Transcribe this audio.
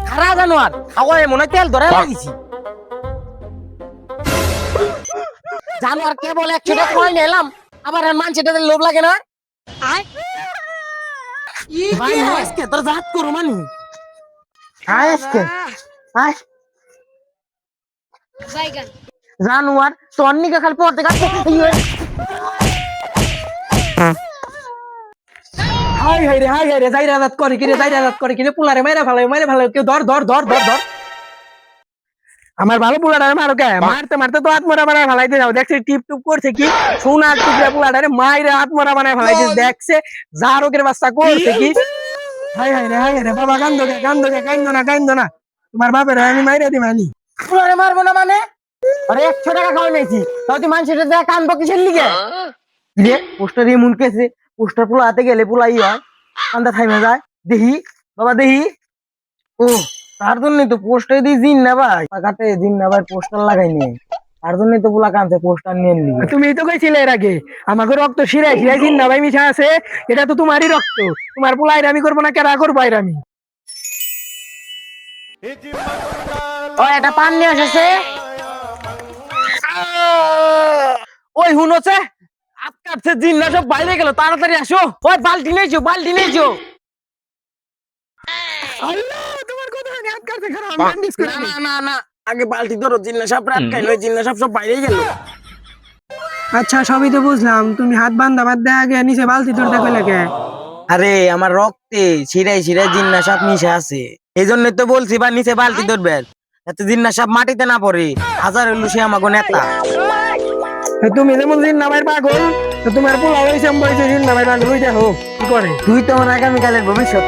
খারা জানোয়ার খাওয়ায় মনে হয় তেল ধরে লাগিয়েছি জানোয়ার কেবল 100 টাকা কয় নিলাম আবার আর মানছেটাতে লোভ লাগে না ভাই আজকে তোর জাত করু মানি আয় আজকে আয় জানোয়ার তোর নিকে খালি পড়তে কাটতে হাই হাই রে যাই রাজাত করে কিরে পুলারে মাইরা ভালো কেউ ধর আমার ভালো পুলাটা মারো কে মারতে মারতে তো আত্মরা বানায় ফেলাইতে যাও দেখছি টিপ টুপ করছে কি সোনার টুকরা পুলাটারে মাইরে আত্মরা বানায় ফেলাইতে দেখছে জারকের বাচ্চা করছে কি হাই রে বাবা কান্দো না তোমার বাপের আমি মাইরা দি মানি পুলারে মারবো না মানে আরে 100 টাকা খাওয়া নিয়েছি তাও তুই মানুষের দেখ কানবো কিসের লিগে রে পোস্টার এমন কেছে পোস্টার পুলা হাতে গেলে পুলাই হয় কান্দা থাইমে যায় দেখি বাবা দেখি ও তার জন্যই তো পোস্টার দিয়ে দিন না ভাই কাটে দিন না ভাই পোস্টার লাগাই নি তার জন্যই তো পুলা কানছে পোস্টার নিয়ে নিলি তুমি তো কইছিলে এর আগে আমাকে রক্ত শিরাই দিন না ভাই মিশা আছে এটা তো তোমারই রক্ত তোমার পুলাই আমি করবো না কেরা করবো আমি ও এটা পান নিয়ে এসেছে ওই হুনছে আটকাচ্ছে জিন্না সব বাইরে গেল তাড়াতাড়ি আসো ওই বালতি নেইছো না আগে বালতি ধরো জিন্না সব আটকাই নয় জিন্না সব বাইরে গেল আচ্ছা সবই তো বুঝলাম তুমি হাত বান্ধা বাদ দেয়া আগে নিচে বালতি ধরতে কইলে কে আরে আমার রক্তে শিরাই জিন্না সব মিশে আছে এই জন্য তো বলছি বা নিচে বালতি ধরবে যাতে জিন্না সব মাটিতে না পড়ে হাজার হইলো সে আমাকে নেতা তুমি যেমন জিন্নামাইর পাগল তোমার পোলা হয়েছে জিন্নামাইর পাগল দেখো কি করে তুই তো আমার আগামীকালের ভবিষ্যৎ